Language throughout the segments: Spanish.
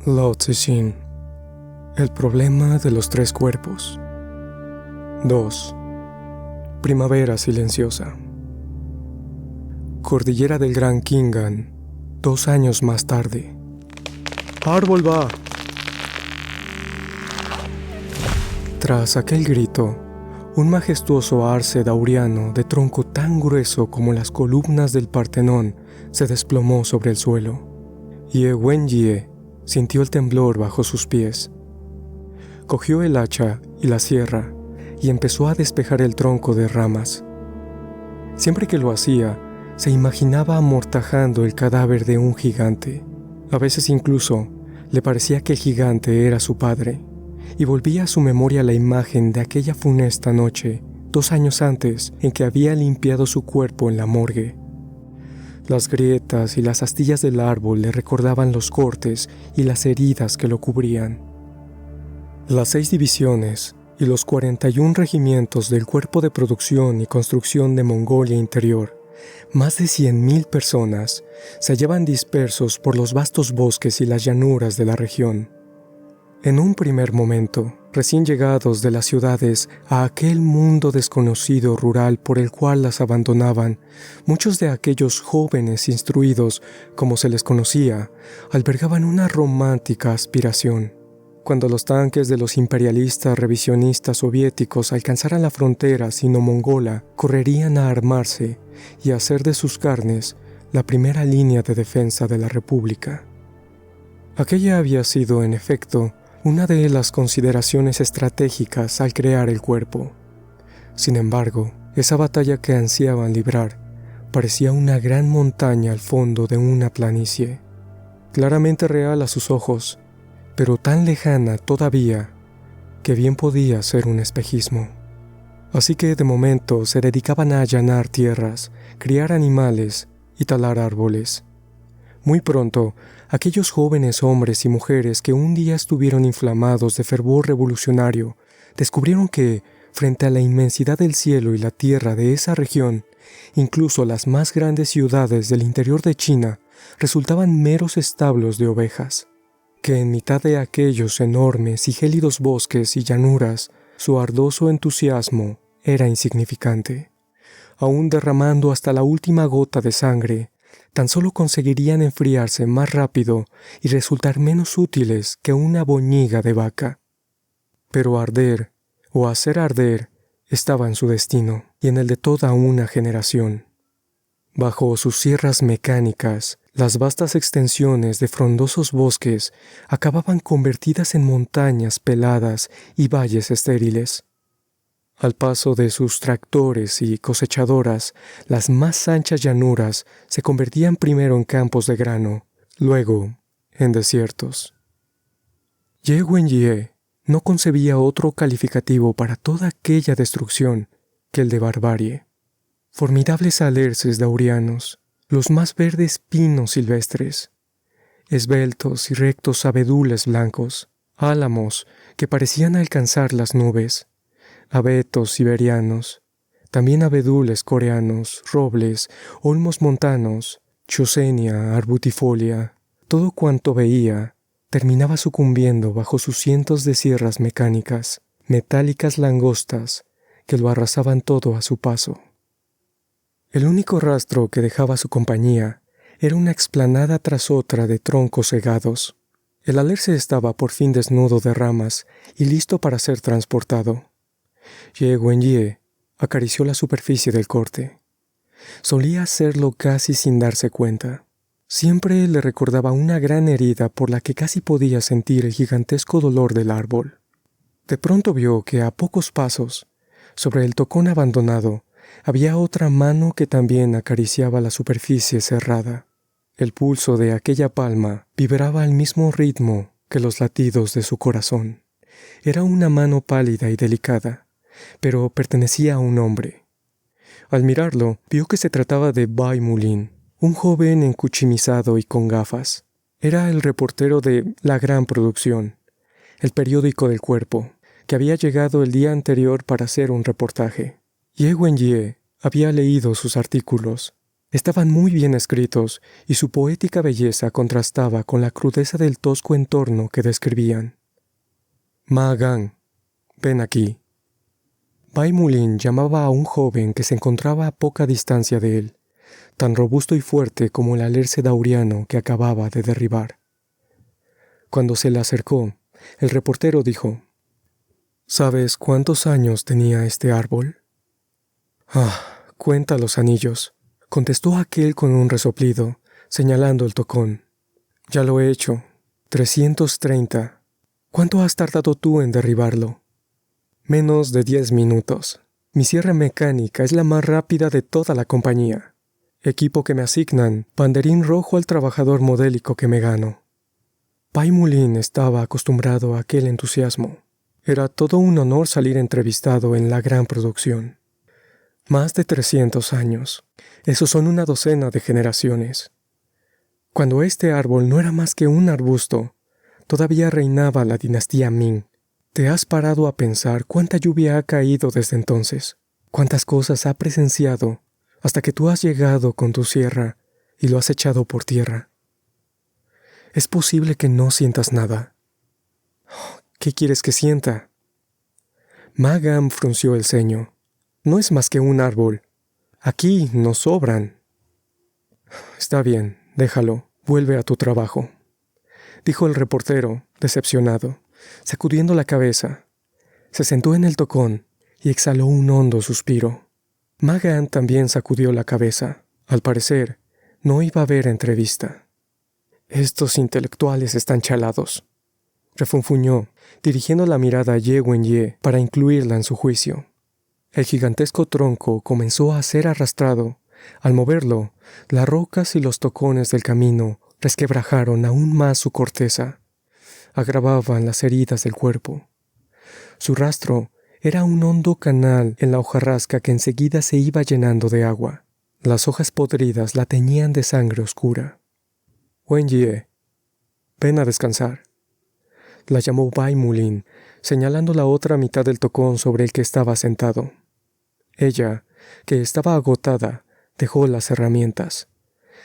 Lao Tzu, el problema de los tres cuerpos. 2. Primavera silenciosa. Cordillera del Gran Khingan, 2 años más tarde. ¡Árbol va! Tras aquel grito, un majestuoso arce dauriano de tronco tan grueso como las columnas del Partenón se desplomó sobre el suelo. Ye Wenjie sintió el temblor bajo sus pies. Cogió el hacha y la sierra y empezó a despejar el tronco de ramas. Siempre que lo hacía, se imaginaba amortajando el cadáver de un gigante. A veces incluso le parecía que el gigante era su padre, y volvía a su memoria la imagen de aquella funesta noche, 2 años antes, en que había limpiado su cuerpo en la morgue. Las grietas y las astillas del árbol le recordaban los cortes y las heridas que lo cubrían. Las 6 divisiones y los 41 regimientos del Cuerpo de Producción y Construcción de Mongolia Interior, más de 100,000 personas, se hallaban dispersos por los vastos bosques y las llanuras de la región. En un primer momento, recién llegados de las ciudades a aquel mundo desconocido rural por el cual las abandonaban, muchos de aquellos jóvenes instruidos, como se les conocía, albergaban una romántica aspiración. Cuando los tanques de los imperialistas revisionistas soviéticos alcanzaran la frontera sino-mongola, correrían a armarse y a hacer de sus carnes la primera línea de defensa de la República. Aquella había sido, en efecto, una de las consideraciones estratégicas al crear el cuerpo. Sin embargo, esa batalla que ansiaban librar parecía una gran montaña al fondo de una planicie, claramente real a sus ojos, pero tan lejana todavía que bien podía ser un espejismo. Así que de momento se dedicaban a allanar tierras, criar animales y talar árboles. Muy pronto, aquellos jóvenes hombres y mujeres que un día estuvieron inflamados de fervor revolucionario, descubrieron que, frente a la inmensidad del cielo y la tierra de esa región, incluso las más grandes ciudades del interior de China resultaban meros establos de ovejas, que en mitad de aquellos enormes y gélidos bosques y llanuras, su ardoso entusiasmo era insignificante. Aún derramando hasta la última gota de sangre, tan solo conseguirían enfriarse más rápido y resultar menos útiles que una boñiga de vaca. Pero arder, o hacer arder, estaba en su destino y en el de toda una generación. Bajo sus sierras mecánicas, las vastas extensiones de frondosos bosques acababan convertidas en montañas peladas y valles estériles. Al paso de sus tractores y cosechadoras, las más anchas llanuras se convertían primero en campos de grano, luego en desiertos. Ye Wenjie no concebía otro calificativo para toda aquella destrucción que el de barbarie. Formidables alerces daurianos, los más verdes pinos silvestres, esbeltos y rectos abedules blancos, álamos que parecían alcanzar las nubes, abetos siberianos, también abedules coreanos, robles, olmos montanos, chosenia, arbutifolia, todo cuanto veía terminaba sucumbiendo bajo sus cientos de sierras mecánicas, metálicas langostas que lo arrasaban todo a su paso. El único rastro que dejaba su compañía era una explanada tras otra de troncos segados. El alerce estaba por fin desnudo de ramas y listo para ser transportado. Ye Wenjie acarició la superficie del corte. Solía hacerlo casi sin darse cuenta. Siempre le recordaba una gran herida por la que casi podía sentir el gigantesco dolor del árbol. De pronto vio que a pocos pasos, sobre el tocón abandonado, había otra mano que también acariciaba la superficie cerrada. El pulso de aquella palma vibraba al mismo ritmo que los latidos de su corazón. Era una mano pálida y delicada, pero pertenecía a un hombre. Al mirarlo, vio que se trataba de Bai Mulin, un joven encuchimizado y con gafas. Era el reportero de La Gran Producción, el periódico del cuerpo, que había llegado el día anterior para hacer un reportaje. Ye Wenjie había leído sus artículos Estaban muy bien escritos y su poética belleza contrastaba con la crudeza del tosco entorno que describían. Ma Gan, ven aquí. Bai Mulin llamaba a un joven que se encontraba a poca distancia de él, tan robusto y fuerte como el alerce dauriano que acababa de derribar. Cuando se le acercó, el reportero dijo: ¿Sabes cuántos años tenía este árbol? Cuenta los anillos, contestó aquel con un resoplido, señalando el tocón. Ya lo he hecho, 330. ¿Cuánto has tardado tú en derribarlo? Menos de 10 minutos. Mi sierra mecánica es la más rápida de toda la compañía. Equipo que me asignan, banderín rojo al trabajador modélico que me gano. Bai Mulin estaba acostumbrado a aquel entusiasmo. Era todo un honor salir entrevistado en la gran producción. Más de 300 años. Esos son una docena de generaciones. Cuando este árbol no era más que un arbusto, todavía reinaba la dinastía Ming. ¿Te has parado a pensar cuánta lluvia ha caído desde entonces? ¿Cuántas cosas ha presenciado hasta que tú has llegado con tu sierra y lo has echado por tierra? ¿Es posible que no sientas nada? ¿Qué quieres que sienta? Ma Gan frunció el ceño. No es más que un árbol. Aquí nos sobran. Está bien, déjalo. Vuelve a tu trabajo, dijo el reportero, decepcionado, sacudiendo la cabeza. Se sentó en el tocón y exhaló un hondo suspiro. Ma Gan también sacudió la cabeza. Al parecer, no iba a haber entrevista. Estos intelectuales están chalados, refunfuñó, dirigiendo la mirada a Ye Wenye para incluirla en su juicio. El gigantesco tronco comenzó a ser arrastrado. Al moverlo, las rocas y los tocones del camino resquebrajaron aún más su corteza. Agravaban las heridas del cuerpo. Su rastro era un hondo canal en la hojarasca que enseguida se iba llenando de agua. Las hojas podridas la teñían de sangre oscura. Wenye, ven a descansar, la llamó Bai Mulin, señalando la otra mitad del tocón sobre el que estaba sentado. Ella, que estaba agotada, dejó las herramientas.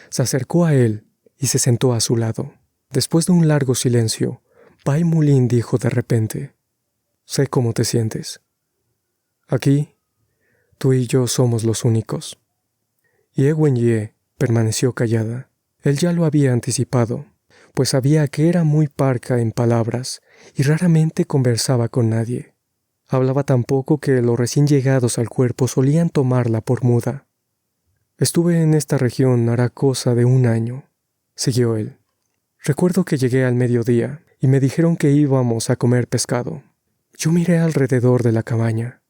Se acercó a él y se sentó a su lado. Después de un largo silencio, Bai Mulin dijo de repente: «Sé cómo te sientes. Aquí, tú y yo somos los únicos». Ye Wenye permaneció callada. Él ya lo había anticipado, pues sabía que era muy parca en palabras y raramente conversaba con nadie. Hablaba tan poco que los recién llegados al cuerpo solían tomarla por muda. «Estuve en esta región hará cosa de 1 año», siguió él. «Recuerdo que llegué al mediodía y me dijeron que íbamos a comer pescado. Yo miré alrededor de la cabaña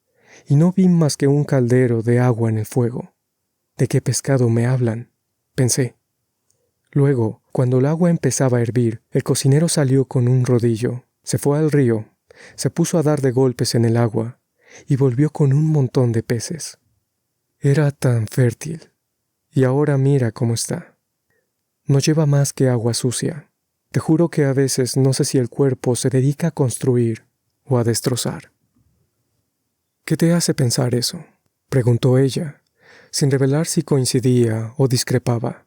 y no vi más que un caldero de agua en el fuego. ¿De qué pescado me hablan?», pensé. Luego, cuando el agua empezaba a hervir, el cocinero salió con un rodillo, se fue al río, se puso a dar de golpes en el agua y volvió con un montón de peces. Era tan fértil. Y ahora mira cómo está. No lleva más que agua sucia. Te juro que a veces no sé si el cuerpo se dedica a construir o a destrozar». «¿Qué te hace pensar eso?», preguntó ella, sin revelar si coincidía o discrepaba,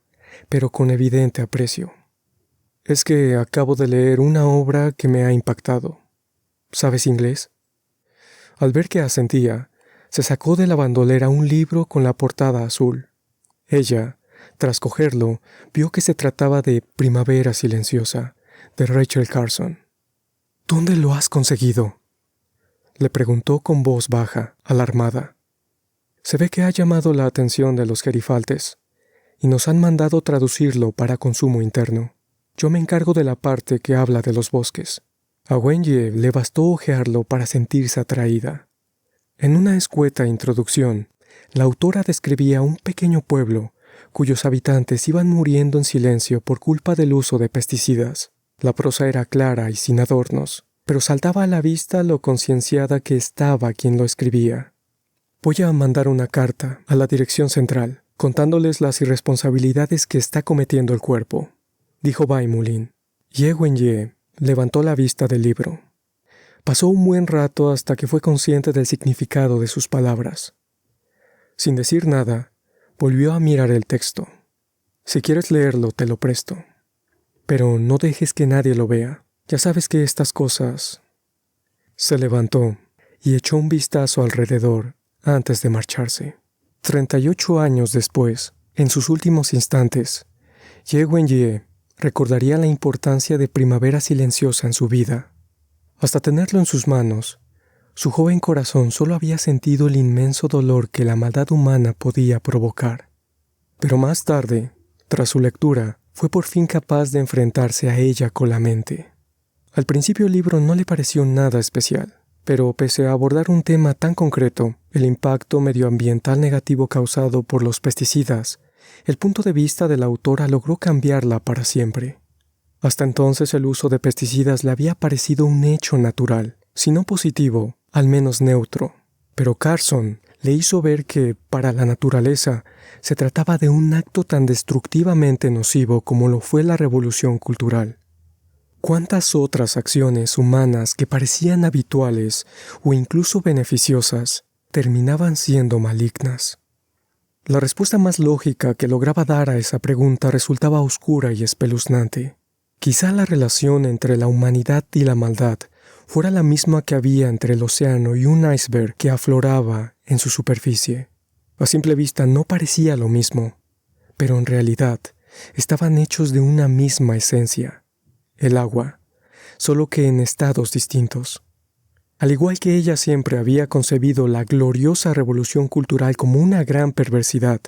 pero con evidente aprecio. «Es que acabo de leer una obra que me ha impactado. ¿Sabes inglés?». Al ver que asentía, se sacó de la bandolera un libro con la portada azul. Ella, tras cogerlo, vio que se trataba de Primavera Silenciosa, de Rachel Carson. «¿Dónde lo has conseguido?», le preguntó con voz baja, alarmada. «Se ve que ha llamado la atención de los gerifaltes y nos han mandado traducirlo para consumo interno. Yo me encargo de la parte que habla de los bosques». A Wenye le bastó hojearlo para sentirse atraída. En una escueta introducción, la autora describía un pequeño pueblo cuyos habitantes iban muriendo en silencio por culpa del uso de pesticidas. La prosa era clara y sin adornos, pero saltaba a la vista lo concienciada que estaba quien lo escribía. «Voy a mandar una carta a la dirección central, contándoles las irresponsabilidades que está cometiendo el cuerpo», dijo Bai Mulin. Ye Wenye levantó la vista del libro. Pasó un buen rato hasta que fue consciente del significado de sus palabras. Sin decir nada, Volvió a mirar el texto. Si quieres leerlo, te lo presto. Pero no dejes que nadie lo vea. Ya sabes que estas cosas... Se levantó y echó un vistazo alrededor antes de marcharse. 38 años después, en sus últimos instantes, Ye Wenjie recordaría la importancia de Primavera Silenciosa en su vida. Hasta tenerlo en sus manos, su joven corazón solo había sentido el inmenso dolor que la maldad humana podía provocar. Pero más tarde, tras su lectura, fue por fin capaz de enfrentarse a ella con la mente. Al principio el libro no le pareció nada especial, pero pese a abordar un tema tan concreto, el impacto medioambiental negativo causado por los pesticidas, el punto de vista de la autora logró cambiarla para siempre. Hasta entonces el uso de pesticidas le había parecido un hecho natural, si no positivo, al menos neutro. Pero Carson le hizo ver que, para la naturaleza, se trataba de un acto tan destructivamente nocivo como lo fue la revolución cultural. ¿Cuántas otras acciones humanas que parecían habituales o incluso beneficiosas terminaban siendo malignas? La respuesta más lógica que lograba dar a esa pregunta resultaba oscura y espeluznante. Quizá la relación entre la humanidad y la maldad fuera la misma que había entre el océano y un iceberg que afloraba en su superficie. A simple vista no parecía lo mismo, pero en realidad estaban hechos de una misma esencia, el agua, solo que en estados distintos. Al igual que ella siempre había concebido la gloriosa revolución cultural como una gran perversidad,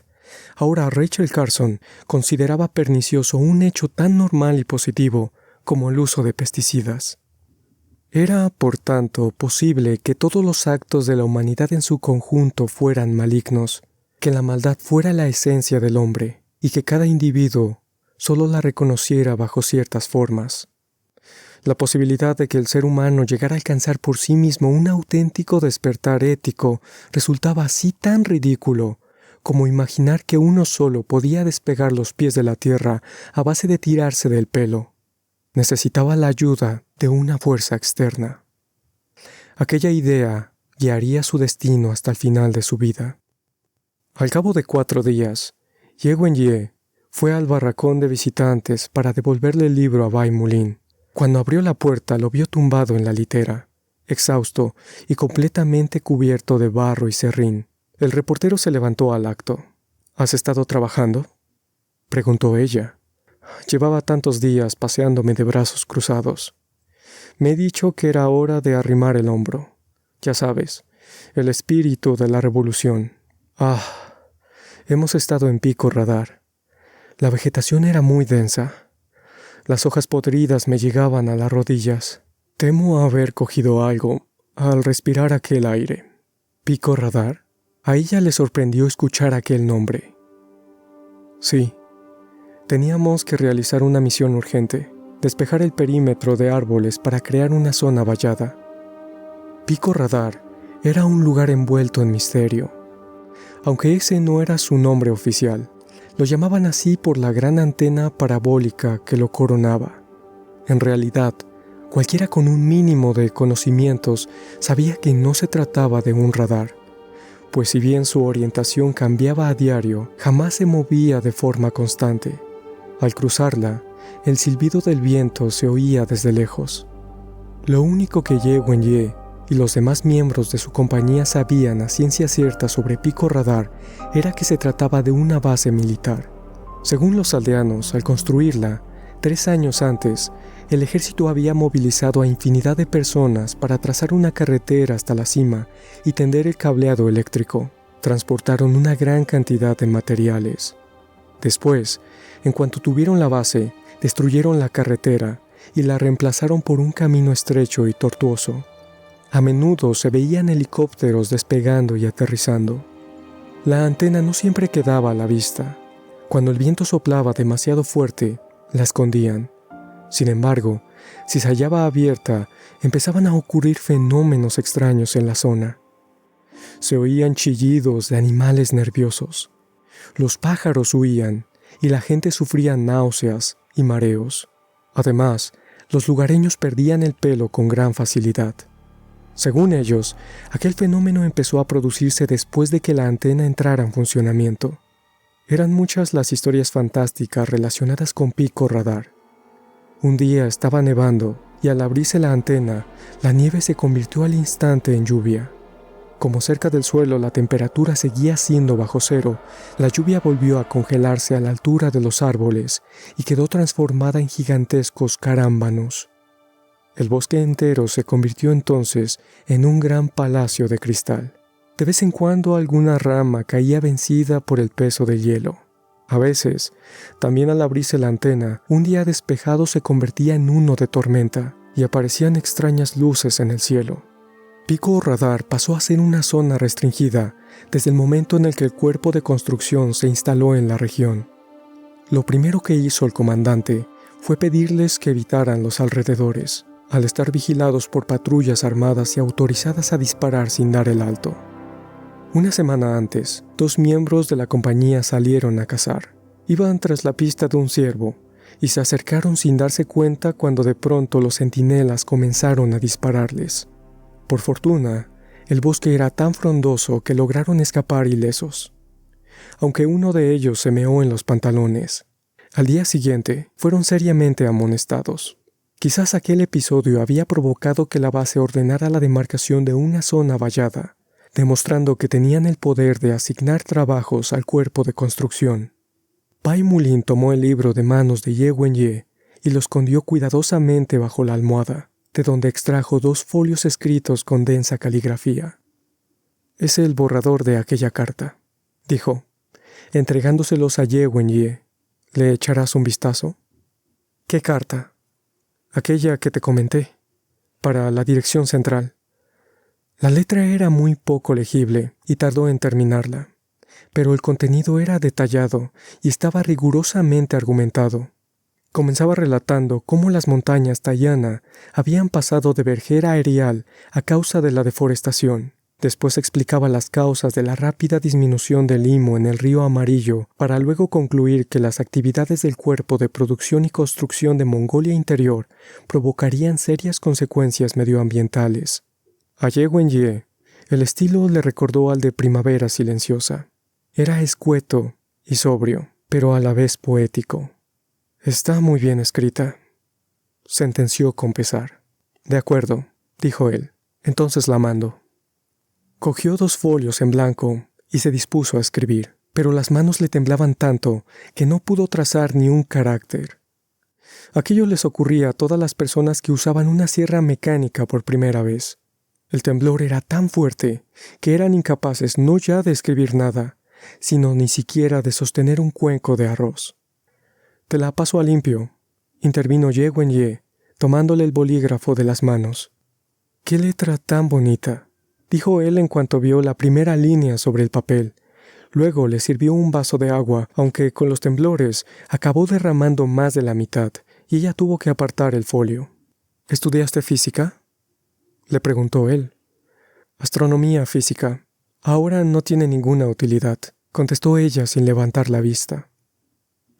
ahora Rachel Carson consideraba pernicioso un hecho tan normal y positivo como el uso de pesticidas. Era, por tanto, posible que todos los actos de la humanidad en su conjunto fueran malignos, que la maldad fuera la esencia del hombre y que cada individuo solo la reconociera bajo ciertas formas. La posibilidad de que el ser humano llegara a alcanzar por sí mismo un auténtico despertar ético resultaba así tan ridículo como imaginar que uno solo podía despegar los pies de la tierra a base de tirarse del pelo. Necesitaba la ayuda de una fuerza externa. Aquella idea guiaría su destino hasta el final de su vida. Al cabo de 4 días, Ye Wenjie fue al barracón de visitantes para devolverle el libro a Bai Mulin. Cuando abrió la puerta lo vio tumbado en la litera, exhausto y completamente cubierto de barro y serrín. El reportero se levantó al acto. ¿Has estado trabajando?, preguntó ella. Llevaba tantos días paseándome de brazos cruzados. Me he dicho que era hora de arrimar el hombro. Ya sabes, el espíritu de la revolución. Hemos estado en Pico Radar. La vegetación era muy densa. Las hojas podridas me llegaban a las rodillas. Temo haber cogido algo al respirar aquel aire. ¿Pico Radar? A ella le sorprendió escuchar aquel nombre. Sí. Teníamos que realizar una misión urgente, despejar el perímetro de árboles para crear una zona vallada. Pico Radar era un lugar envuelto en misterio. Aunque ese no era su nombre oficial, lo llamaban así por la gran antena parabólica que lo coronaba. En realidad, cualquiera con un mínimo de conocimientos sabía que no se trataba de un radar, pues si bien su orientación cambiaba a diario, jamás se movía de forma constante. Al cruzarla, el silbido del viento se oía desde lejos. Lo único que Ye Wenjie y los demás miembros de su compañía sabían a ciencia cierta sobre Pico Radar era que se trataba de una base militar. Según los aldeanos, al construirla, 3 años antes, el ejército había movilizado a infinidad de personas para trazar una carretera hasta la cima y tender el cableado eléctrico. Transportaron una gran cantidad de materiales. Después, en cuanto tuvieron la base, destruyeron la carretera y la reemplazaron por un camino estrecho y tortuoso. A menudo se veían helicópteros despegando y aterrizando. La antena no siempre quedaba a la vista. Cuando el viento soplaba demasiado fuerte, la escondían. Sin embargo, si se hallaba abierta, empezaban a ocurrir fenómenos extraños en la zona. Se oían chillidos de animales nerviosos. Los pájaros huían y la gente sufría náuseas y mareos. Además, los lugareños perdían el pelo con gran facilidad. Según ellos, aquel fenómeno empezó a producirse después de que la antena entrara en funcionamiento. Eran muchas las historias fantásticas relacionadas con Pico Radar. Un día estaba nevando y al abrirse la antena, la nieve se convirtió al instante en lluvia. Como cerca del suelo la temperatura seguía siendo bajo cero, la lluvia volvió a congelarse a la altura de los árboles y quedó transformada en gigantescos carámbanos. El bosque entero se convirtió entonces en un gran palacio de cristal. De vez en cuando alguna rama caía vencida por el peso del hielo. A veces, también al abrirse la antena, un día despejado se convertía en uno de tormenta y aparecían extrañas luces en el cielo. Pico Radar pasó a ser una zona restringida desde el momento en el que el cuerpo de construcción se instaló en la región. Lo primero que hizo el comandante fue pedirles que evitaran los alrededores, al estar vigilados por patrullas armadas y autorizadas a disparar sin dar el alto. Una semana antes, 2 miembros de la compañía salieron a cazar. Iban tras la pista de un ciervo y se acercaron sin darse cuenta cuando de pronto los centinelas comenzaron a dispararles. Por fortuna, el bosque era tan frondoso que lograron escapar ilesos, aunque uno de ellos se meó en los pantalones. Al día siguiente, fueron seriamente amonestados. Quizás aquel episodio había provocado que la base ordenara la demarcación de una zona vallada, demostrando que tenían el poder de asignar trabajos al cuerpo de construcción. Pai Mulin tomó el libro de manos de Ye Wenye y lo escondió cuidadosamente bajo la almohada, de donde extrajo 2 folios escritos con densa caligrafía. «Es el borrador de aquella carta», dijo, entregándoselos a Ye Wenye. «¿Le echarás un vistazo?» «¿Qué carta?» «Aquella que te comenté, para la dirección central». La letra era muy poco legible y tardó en terminarla, pero el contenido era detallado y estaba rigurosamente argumentado. Comenzaba relatando cómo las montañas Tayana habían pasado de vergel a erial a causa de la deforestación. Después explicaba las causas de la rápida disminución del limo en el río Amarillo, para luego concluir que las actividades del cuerpo de producción y construcción de Mongolia Interior provocarían serias consecuencias medioambientales. A Ye Wenye, el estilo le recordó al de Primavera Silenciosa. Era escueto y sobrio, pero a la vez poético. «Está muy bien escrita», sentenció con pesar. «De acuerdo», dijo él, «entonces la mando». Cogió 2 folios en blanco y se dispuso a escribir, pero las manos le temblaban tanto que no pudo trazar ni un carácter. Aquello les ocurría a todas las personas que usaban una sierra mecánica por primera vez. El temblor era tan fuerte que eran incapaces no ya de escribir nada, sino ni siquiera de sostener un cuenco de arroz. «Te la paso a limpio», intervino Ye Wenye, tomándole el bolígrafo de las manos. «¡Qué letra tan bonita!», dijo él en cuanto vio la primera línea sobre el papel. Luego le sirvió un vaso de agua, aunque con los temblores acabó derramando más de la mitad, y ella tuvo que apartar el folio. «¿Estudiaste física?», le preguntó él. «Astronomía física. Ahora no tiene ninguna utilidad», contestó ella sin levantar la vista.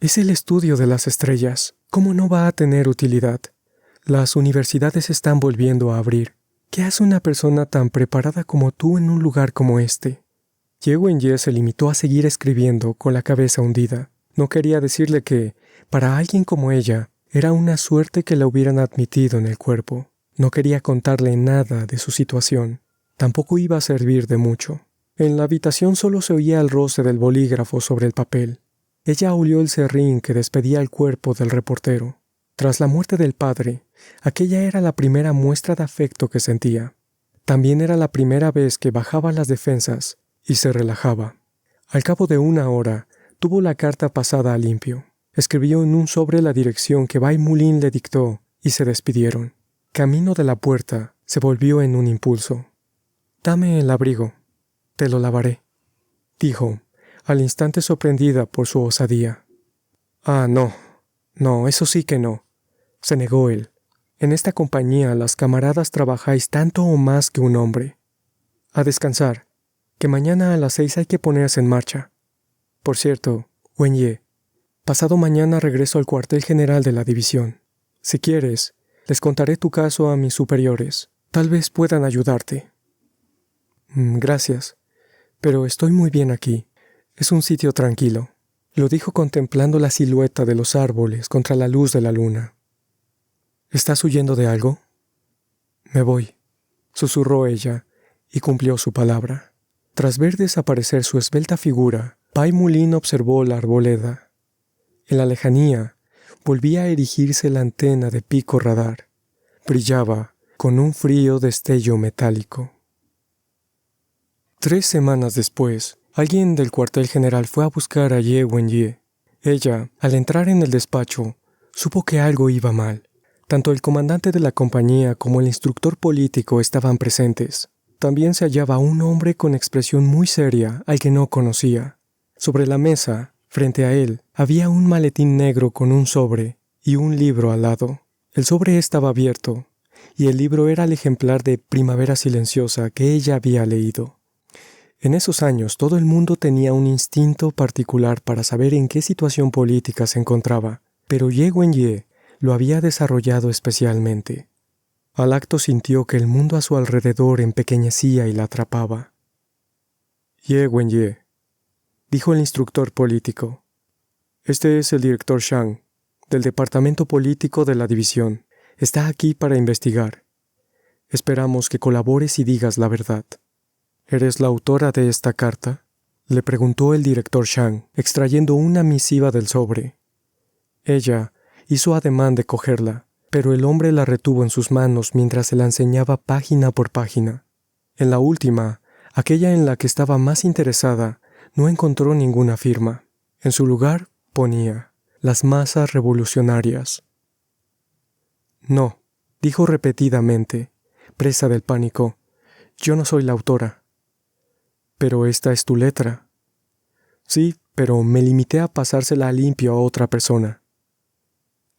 «Es el estudio de las estrellas. ¿Cómo no va a tener utilidad? Las universidades están volviendo a abrir. ¿Qué hace una persona tan preparada como tú en un lugar como este?» Ye Wenye se limitó a seguir escribiendo con la cabeza hundida. No quería decirle que, para alguien como ella, era una suerte que la hubieran admitido en el cuerpo. No quería contarle nada de su situación. Tampoco iba a servir de mucho. En la habitación solo se oía el roce del bolígrafo sobre el papel. Ella olió el serrín que despedía el cuerpo del reportero. Tras la muerte del padre, aquella era la primera muestra de afecto que sentía. También era la primera vez que bajaba las defensas y se relajaba. Al cabo de 1 hora, tuvo la carta pasada a limpio. Escribió en un sobre la dirección que Pai Mulin le dictó y se despidieron. Camino de la puerta, se volvió en un impulso. «Dame el abrigo. Te lo lavaré», dijo, al instante sorprendida por su osadía. «Ah, no, eso sí que no», se negó él. «En esta compañía las camaradas trabajáis tanto o más que un hombre. A descansar, que mañana a las 6 hay que ponerse en marcha. Por cierto, Wenye, pasado mañana regreso al cuartel general de la división. Si quieres, les contaré tu caso a mis superiores. Tal vez puedan ayudarte». «Gracias, pero estoy muy bien aquí. Es un sitio tranquilo». Lo dijo contemplando la silueta de los árboles contra la luz de la luna. ¿Estás huyendo de algo? Me voy, susurró ella, y cumplió su palabra. Tras ver desaparecer su esbelta figura, Bai Mulin observó la arboleda. En la lejanía, volvía a erigirse la antena de pico radar. Brillaba con un frío destello metálico. 3 semanas después, alguien del cuartel general fue a buscar a Ye Wenye. Ella, al entrar en el despacho, supo que algo iba mal. Tanto el comandante de la compañía como el instructor político estaban presentes. También se hallaba un hombre con expresión muy seria al que no conocía. Sobre la mesa, frente a él, había un maletín negro con un sobre y un libro al lado. El sobre estaba abierto, y el libro era el ejemplar de Primavera Silenciosa que ella había leído. En esos años todo el mundo tenía un instinto particular para saber en qué situación política se encontraba, pero Ye Wenye lo había desarrollado especialmente. Al acto sintió que el mundo a su alrededor empequeñecía y la atrapaba. Ye Wenye, dijo el instructor político. Este es el director Shang, del departamento político de la división. Está aquí para investigar. Esperamos que colabores y digas la verdad. ¿Eres la autora de esta carta?, le preguntó el director Shang, extrayendo una misiva del sobre. Ella hizo ademán de cogerla, pero el hombre la retuvo en sus manos mientras se la enseñaba página por página. En la última, aquella en la que estaba más interesada, no encontró ninguna firma. En su lugar ponía «Las masas revolucionarias». «No», dijo repetidamente, presa del pánico, «yo no soy la autora». «Pero esta es tu letra». «Sí, pero me limité a pasársela a limpio a otra persona».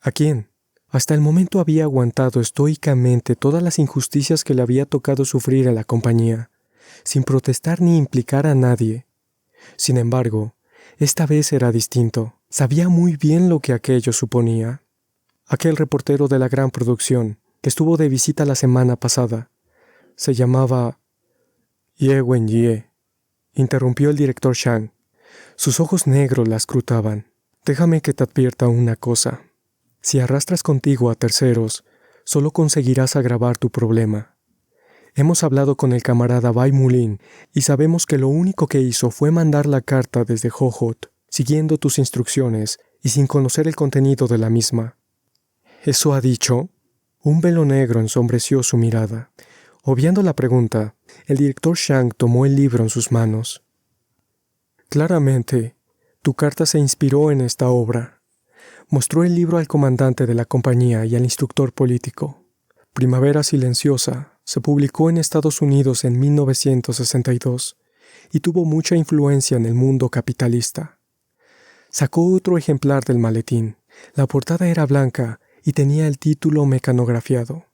¿A quién? Hasta el momento había aguantado estoicamente todas las injusticias que le había tocado sufrir en la compañía, sin protestar ni implicar a nadie. Sin embargo, esta vez era distinto. Sabía muy bien lo que aquello suponía. Aquel reportero de la gran producción, que estuvo de visita la semana pasada, se llamaba Ye Wenye, interrumpió el director Shang. Sus ojos negros la escrutaban. Déjame que te advierta una cosa. Si arrastras contigo a terceros, solo conseguirás agravar tu problema. Hemos hablado con el camarada Bai Mulin y sabemos que lo único que hizo fue mandar la carta desde Hohhot, siguiendo tus instrucciones y sin conocer el contenido de la misma. ¿Eso ha dicho? Un velo negro ensombreció su mirada. Obviando la pregunta, el director Shang tomó el libro en sus manos. Claramente, tu carta se inspiró en esta obra. Mostró el libro al comandante de la compañía y al instructor político. Primavera Silenciosa se publicó en Estados Unidos en 1962 y tuvo mucha influencia en el mundo capitalista. Sacó otro ejemplar del maletín. La portada era blanca y tenía el título mecanografiado.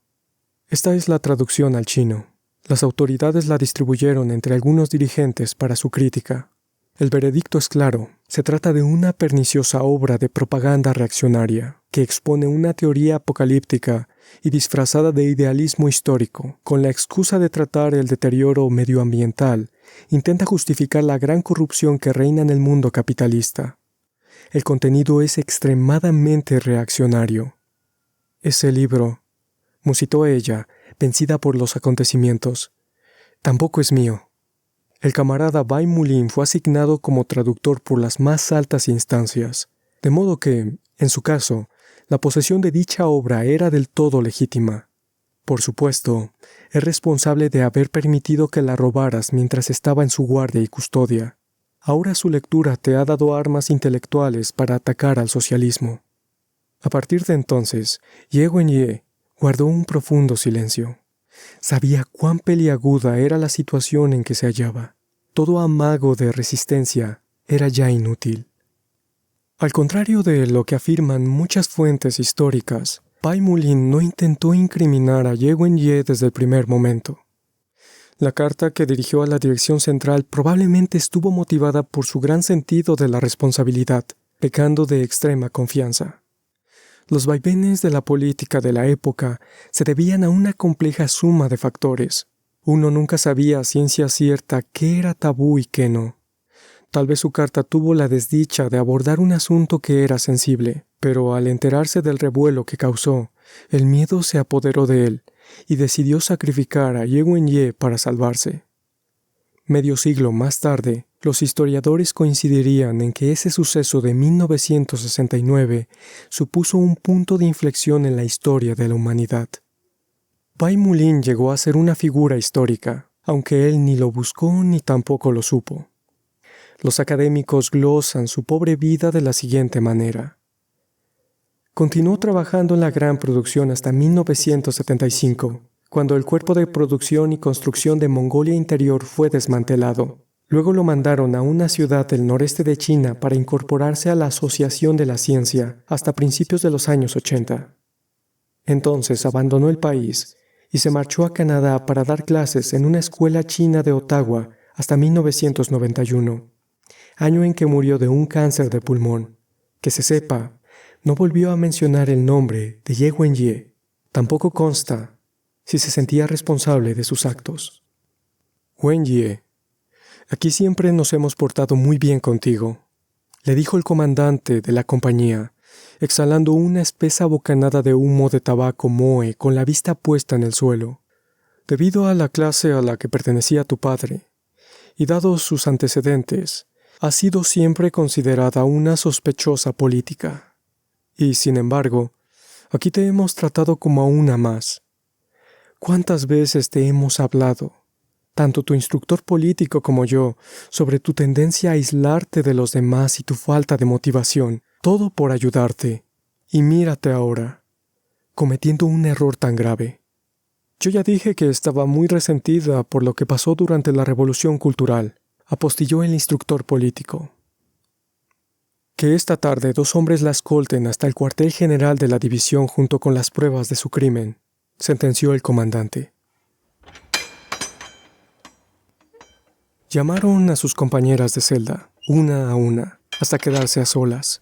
Esta es la traducción al chino. Las autoridades la distribuyeron entre algunos dirigentes para su crítica. El veredicto es claro. Se trata de una perniciosa obra de propaganda reaccionaria que expone una teoría apocalíptica y disfrazada de idealismo histórico. Con la excusa de tratar el deterioro medioambiental, intenta justificar la gran corrupción que reina en el mundo capitalista. El contenido es extremadamente reaccionario. Ese libro, musitó ella, vencida por los acontecimientos, tampoco es mío. El camarada Bai Mulin fue asignado como traductor por las más altas instancias, de modo que, en su caso, la posesión de dicha obra era del todo legítima. Por supuesto, es responsable de haber permitido que la robaras mientras estaba en su guardia y custodia. Ahora su lectura te ha dado armas intelectuales para atacar al socialismo. A partir de entonces, Ye Wenye guardó un profundo silencio. Sabía cuán peliaguda era la situación en que se hallaba. Todo amago de resistencia era ya inútil. Al contrario de lo que afirman muchas fuentes históricas, Bai Mulin no intentó incriminar a Ye Wenye desde el primer momento. La carta que dirigió a la dirección central probablemente estuvo motivada por su gran sentido de la responsabilidad, pecando de extrema confianza. Los vaivenes de la política de la época se debían a una compleja suma de factores. Uno nunca sabía a ciencia cierta qué era tabú y qué no. Tal vez su carta tuvo la desdicha de abordar un asunto que era sensible, pero al enterarse del revuelo que causó, el miedo se apoderó de él y decidió sacrificar a Ye Wenye para salvarse. Medio siglo más tarde, los historiadores coincidirían en que ese suceso de 1969 supuso un punto de inflexión en la historia de la humanidad. Bai Mulin llegó a ser una figura histórica, aunque él ni lo buscó ni tampoco lo supo. Los académicos glosan su pobre vida de la siguiente manera. Continuó trabajando en la gran producción hasta 1975, cuando el cuerpo de producción y construcción de Mongolia Interior fue desmantelado. Luego lo mandaron a una ciudad del noreste de China para incorporarse a la Asociación de la Ciencia hasta principios de los años 80. Entonces abandonó el país y se marchó a Canadá para dar clases en una escuela china de Ottawa hasta 1991. Año en que murió de un cáncer de pulmón. Que se sepa, no volvió a mencionar el nombre de Ye Wenye. Tampoco consta si se sentía responsable de sus actos. Wenye, aquí siempre nos hemos portado muy bien contigo, le dijo el comandante de la compañía, exhalando una espesa bocanada de humo de tabaco moe con la vista puesta en el suelo. Debido a la clase a la que pertenecía tu padre, y dados sus antecedentes, ha sido siempre considerada una sospechosa política. Y, sin embargo, aquí te hemos tratado como a una más. ¿Cuántas veces te hemos hablado, tanto tu instructor político como yo, sobre tu tendencia a aislarte de los demás y tu falta de motivación, todo por ayudarte? Y mírate ahora, cometiendo un error tan grave. Yo ya dije que estaba muy resentida por lo que pasó durante la Revolución Cultural, apostilló el instructor político. Que esta tarde 2 hombres la escolten hasta el cuartel general de la división junto con las pruebas de su crimen, sentenció el comandante. Llamaron a sus compañeras de celda, una a una, hasta quedarse a solas.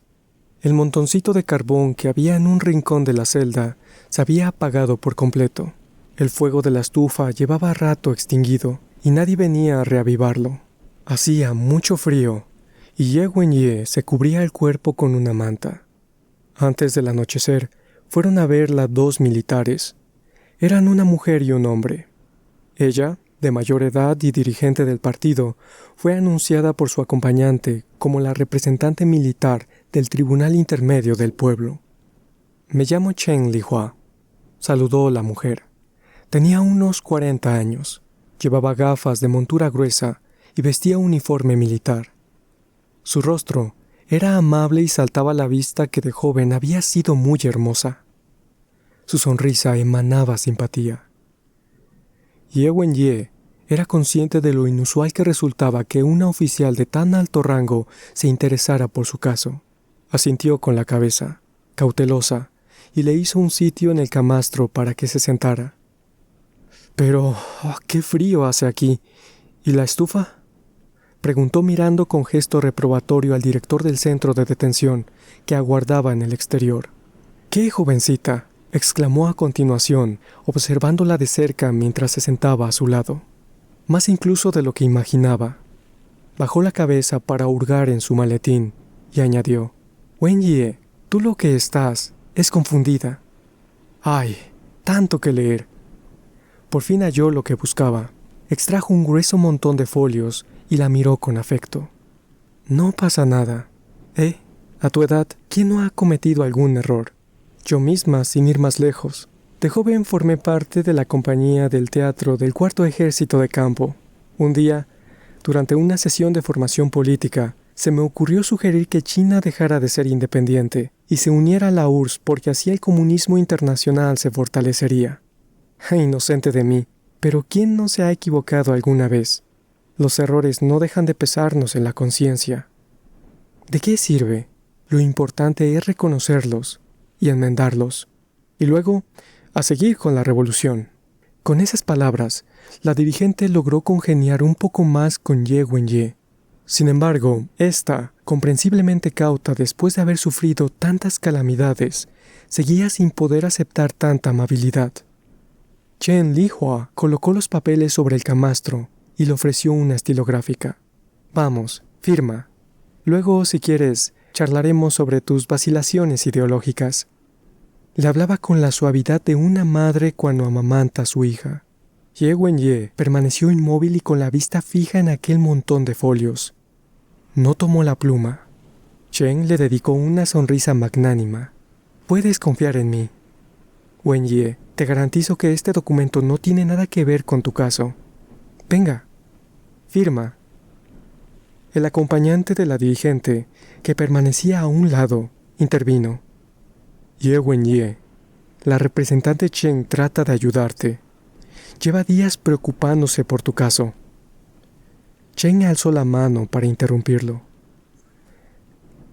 El montoncito de carbón que había en un rincón de la celda se había apagado por completo. El fuego de la estufa llevaba rato extinguido y nadie venía a reavivarlo. Hacía mucho frío y Ye Wenye se cubría el cuerpo con una manta. Antes del anochecer, fueron a verla 2 militares. Eran una mujer y un hombre. Ella, de mayor edad y dirigente del partido, fue anunciada por su acompañante como la representante militar del Tribunal Intermedio del pueblo. Me llamo Chen Lihua, saludó la mujer. Tenía unos 40 años, llevaba gafas de montura gruesa y vestía uniforme militar. Su rostro era amable y saltaba a la vista que de joven había sido muy hermosa. Su sonrisa emanaba simpatía. Ye Wenye era consciente de lo inusual que resultaba que una oficial de tan alto rango se interesara por su caso. Asintió con la cabeza, cautelosa, y le hizo un sitio en el camastro para que se sentara. Pero, ¡qué frío hace aquí! ¿Y la estufa?, preguntó mirando con gesto reprobatorio al director del centro de detención, que aguardaba en el exterior. «¡Qué jovencita!», exclamó a continuación, observándola de cerca mientras se sentaba a su lado. Más incluso de lo que imaginaba. Bajó la cabeza para hurgar en su maletín y añadió: «Wenye, tú lo que estás es confundida». «¡Ay! Tanto que leer». Por fin halló lo que buscaba. Extrajo un grueso montón de folios y la miró con afecto. «No pasa nada. A tu edad, ¿quién no ha cometido algún error? Yo misma, sin ir más lejos. De joven formé parte de la compañía del teatro del 4º Ejército de Campo. Un día, durante una sesión de formación política, se me ocurrió sugerir que China dejara de ser independiente y se uniera a la URSS porque así el comunismo internacional se fortalecería. Inocente de mí, pero ¿quién no se ha equivocado alguna vez? Los errores no dejan de pesarnos en la conciencia. ¿De qué sirve? Lo importante es reconocerlos y enmendarlos. Y luego, a seguir con la revolución». Con esas palabras, la dirigente logró congeniar un poco más con Ye Wenye. Sin embargo, ésta, comprensiblemente cauta después de haber sufrido tantas calamidades, seguía sin poder aceptar tanta amabilidad. Chen Lihua colocó los papeles sobre el camastro y le ofreció una estilográfica. «Vamos, Firma. Luego, si quieres, charlaremos sobre tus vacilaciones ideológicas. Le hablaba con la suavidad de una madre cuando amamanta a su hija. Ye Wenye permaneció inmóvil y con la vista fija en aquel montón de folios. No tomó la pluma. Chen le dedicó una sonrisa magnánima. Puedes confiar en mí. Wenye, te garantizo que este documento no tiene nada que ver con tu caso. Venga. Firma. El acompañante de la dirigente, que permanecía a un lado, intervino. Ye Wenye, la representante Chen trata de ayudarte. Lleva días preocupándose por tu caso. Chen alzó la mano para interrumpirlo.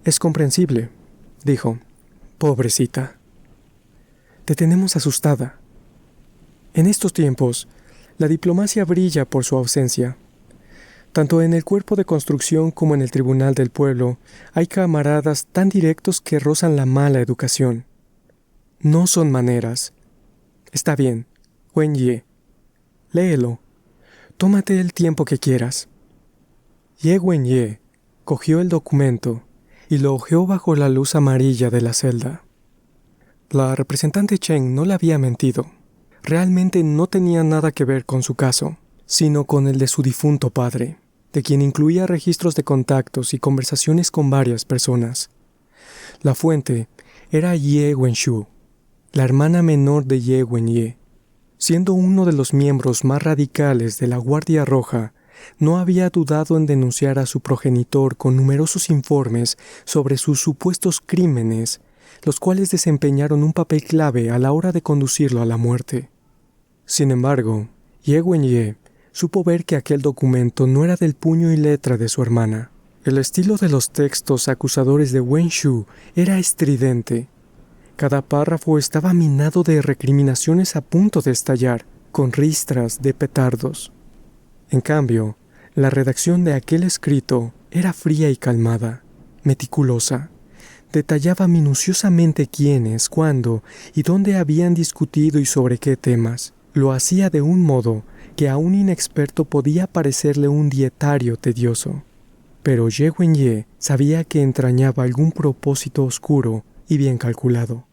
Es comprensible, dijo. Pobrecita. Te tenemos asustada. En estos tiempos, la diplomacia brilla por su ausencia. Tanto en el cuerpo de construcción como en el tribunal del pueblo, hay camaradas tan directos que rozan la mala educación. No son maneras. Está bien, Wenye. Léelo. Tómate el tiempo que quieras. Ye Wenye cogió el documento y lo hojeó bajo la luz amarilla de la celda. La representante Chen no le había mentido. Realmente no tenía nada que ver con su caso, sino con el de su difunto padre, de quien incluía registros de contactos y conversaciones con varias personas. La fuente era Ye Wenshu, la hermana menor de Ye Wenye. Siendo uno de los miembros más radicales de la Guardia Roja, no había dudado en denunciar a su progenitor con numerosos informes sobre sus supuestos crímenes, los cuales desempeñaron un papel clave a la hora de conducirlo a la muerte. Sin embargo, Ye Wenye supo ver que aquel documento no era del puño y letra de su hermana. El estilo de los textos acusadores de Wenshu era estridente. Cada párrafo estaba minado de recriminaciones a punto de estallar, con ristras de petardos. En cambio, la redacción de aquel escrito era fría y calmada, meticulosa. Detallaba minuciosamente quiénes, cuándo y dónde habían discutido y sobre qué temas. Lo hacía de un modo que a un inexperto podía parecerle un dietario tedioso. Pero Ye Wenye sabía que entrañaba algún propósito oscuro y bien calculado.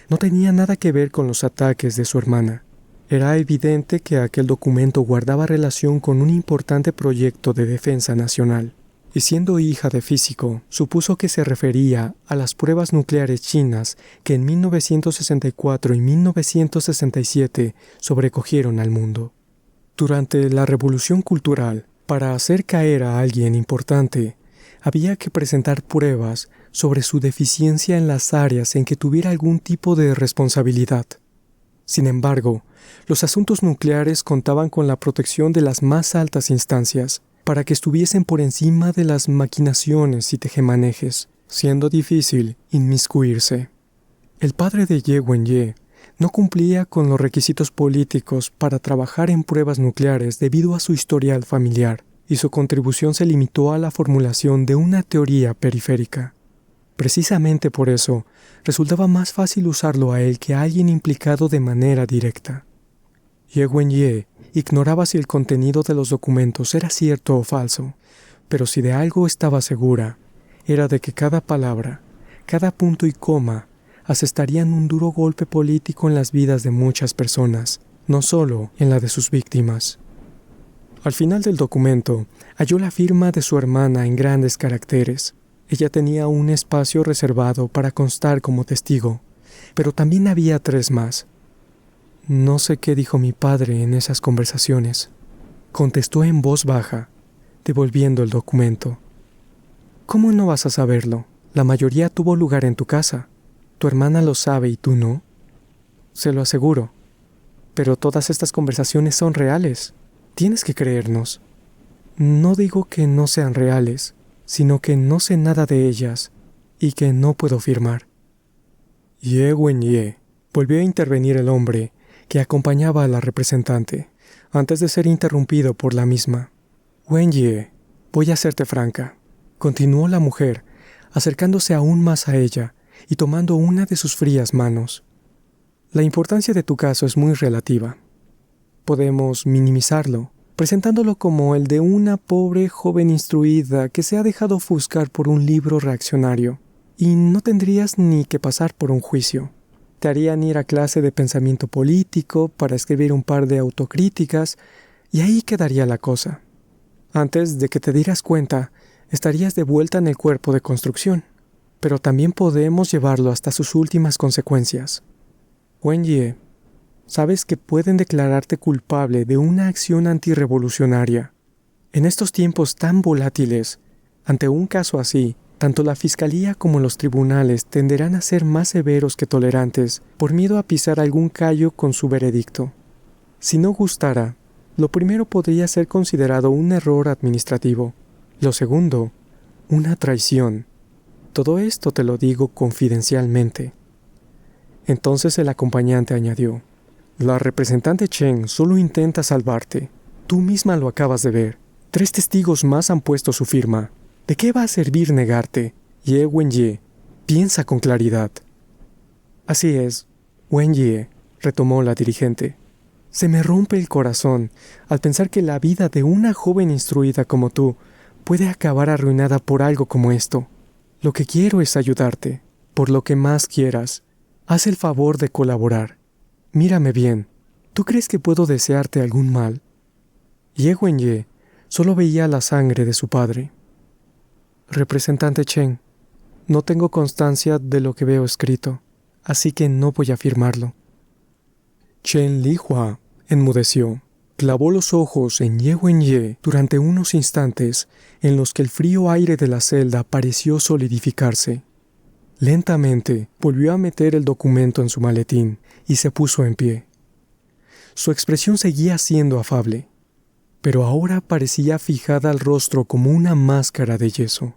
No tenía nada que ver con los ataques de su hermana. Era evidente que aquel documento guardaba relación con un importante proyecto de defensa nacional. Y siendo hija de físico, supuso que se refería a las pruebas nucleares chinas que en 1964 y 1967 sobrecogieron al mundo. Durante la Revolución Cultural, para hacer caer a alguien importante, había que presentar pruebas sobre su deficiencia en las áreas en que tuviera algún tipo de responsabilidad. Sin embargo, los asuntos nucleares contaban con la protección de las más altas instancias, para que estuviesen por encima de las maquinaciones y tejemanejes, siendo difícil inmiscuirse. El padre de Ye Wenye no cumplía con los requisitos políticos para trabajar en pruebas nucleares debido a su historial familiar, y su contribución se limitó a la formulación de una teoría periférica. Precisamente por eso, resultaba más fácil usarlo a él que a alguien implicado de manera directa. Ye Wenye ignoraba si el contenido de los documentos era cierto o falso, pero si de algo estaba segura, era de que cada palabra, cada punto y coma, asestarían un duro golpe político en las vidas de muchas personas, no solo en la de sus víctimas. Al final del documento, halló la firma de su hermana en grandes caracteres. Ella tenía un espacio reservado para constar como testigo, pero también había 3 más. No sé qué dijo mi padre en esas conversaciones, contestó en voz baja, devolviendo el documento. ¿Cómo no vas a saberlo? La mayoría tuvo lugar en tu casa. Tu hermana lo sabe y tú no. Se lo aseguro. Pero todas estas conversaciones son reales. Tienes que creernos. No digo que no sean reales, sino que no sé nada de ellas y que no puedo firmar. Ye Wenye, volvió a intervenir el hombre que acompañaba a la representante, antes de ser interrumpido por la misma. Wenye, voy a serte franca, continuó la mujer, acercándose aún más a ella y tomando una de sus frías manos. La importancia de tu caso es muy relativa. Podemos minimizarlo, presentándolo como el de una pobre joven instruida que se ha dejado ofuscar por un libro reaccionario, y no tendrías ni que pasar por un juicio. Te harían ir a clase de pensamiento político para escribir un par de autocríticas, y ahí quedaría la cosa. Antes de que te dieras cuenta, estarías de vuelta en el cuerpo de construcción, pero también podemos llevarlo hasta sus últimas consecuencias. Wen-Ye, sabes que pueden declararte culpable de una acción antirrevolucionaria. En estos tiempos tan volátiles, ante un caso así, tanto la fiscalía como los tribunales tenderán a ser más severos que tolerantes por miedo a pisar algún callo con su veredicto. Si no gustara, lo primero podría ser considerado un error administrativo. Lo segundo, una traición. Todo esto te lo digo confidencialmente. Entonces el acompañante añadió: la representante Chen solo intenta salvarte. Tú misma lo acabas de ver. 3 testigos más han puesto su firma. ¿De qué va a servir negarte? Ye Wen-Ye, piensa con claridad. Así es, Wen-Ye, retomó la dirigente. Se me rompe el corazón al pensar que la vida de una joven instruida como tú puede acabar arruinada por algo como esto. Lo que quiero es ayudarte, por lo que más quieras. Haz el favor de colaborar. Mírame bien, ¿tú crees que puedo desearte algún mal? Ye Wen-Ye solo veía la sangre de su padre. Representante Chen, no tengo constancia de lo que veo escrito, así que no voy a firmarlo. Chen Lihua enmudeció, clavó los ojos en Ye Wen-Ye durante unos instantes en los que el frío aire de la celda pareció solidificarse. Lentamente volvió a meter el documento en su maletín y se puso en pie. Su expresión seguía siendo afable, pero ahora parecía fijada al rostro como una máscara de yeso.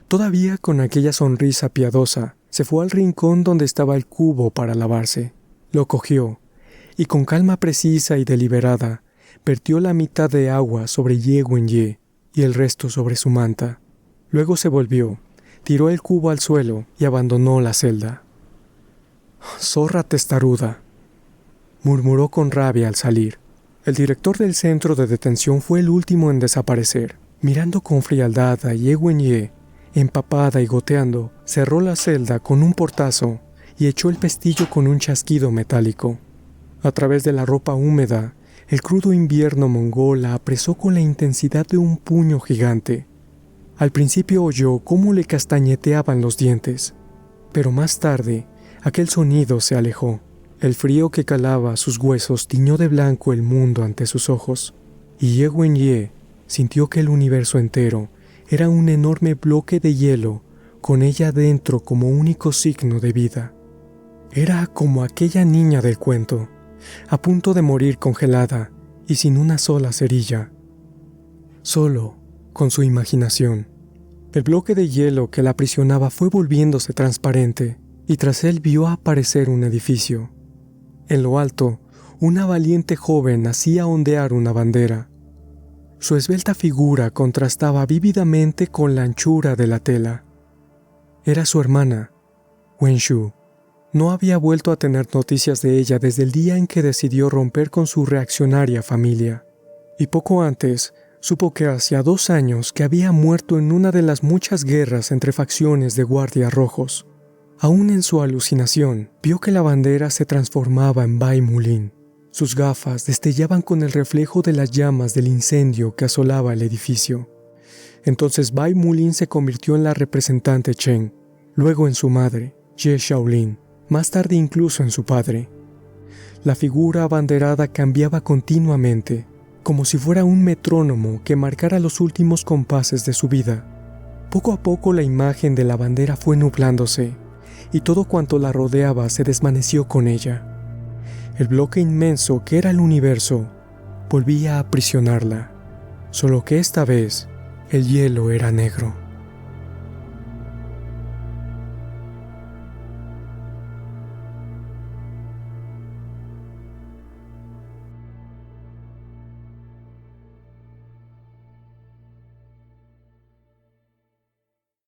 Todavía con aquella sonrisa piadosa, se fue al rincón donde estaba el cubo para lavarse. Lo cogió, y con calma precisa y deliberada, vertió la mitad de agua sobre Ye Wen-Ye y el resto sobre su manta. Luego se volvió, tiró el cubo al suelo y abandonó la celda. «Zorra testaruda», murmuró con rabia al salir. El director del centro de detención fue el último en desaparecer. Mirando con frialdad a Ye Wen-Ye, empapada y goteando, cerró la celda con un portazo y echó el pestillo con un chasquido metálico. A través de la ropa húmeda, el crudo invierno mongol la apresó con la intensidad de un puño gigante. Al principio oyó cómo le castañeteaban los dientes, pero más tarde aquel sonido se alejó. El frío que calaba sus huesos tiñó de blanco el mundo ante sus ojos, y Ye Wen-Ye sintió que el universo entero era un enorme bloque de hielo con ella dentro como único signo de vida. Era como aquella niña del cuento, a punto de morir congelada y sin una sola cerilla. Solo con su imaginación. El bloque de hielo que la aprisionaba fue volviéndose transparente, y tras él vio aparecer un edificio. En lo alto, una valiente joven hacía ondear una bandera. Su esbelta figura contrastaba vívidamente con la anchura de la tela. Era su hermana, Wen-Shu. No había vuelto a tener noticias de ella desde el día en que decidió romper con su reaccionaria familia. Y poco antes, supo que hacía 2 años que había muerto en una de las muchas guerras entre facciones de guardias rojos. Aún en su alucinación, vio que la bandera se transformaba en Bai Mulin. Sus gafas destellaban con el reflejo de las llamas del incendio que asolaba el edificio. Entonces Bai Mulin se convirtió en la representante Chen, luego en su madre, Ye Shaolin, más tarde incluso en su padre. La figura abanderada cambiaba continuamente, como si fuera un metrónomo que marcara los últimos compases de su vida. Poco a poco la imagen de la bandera fue nublándose, y todo cuanto la rodeaba se desvaneció con ella. El bloque inmenso que era el universo volvía a aprisionarla, solo que esta vez el hielo era negro.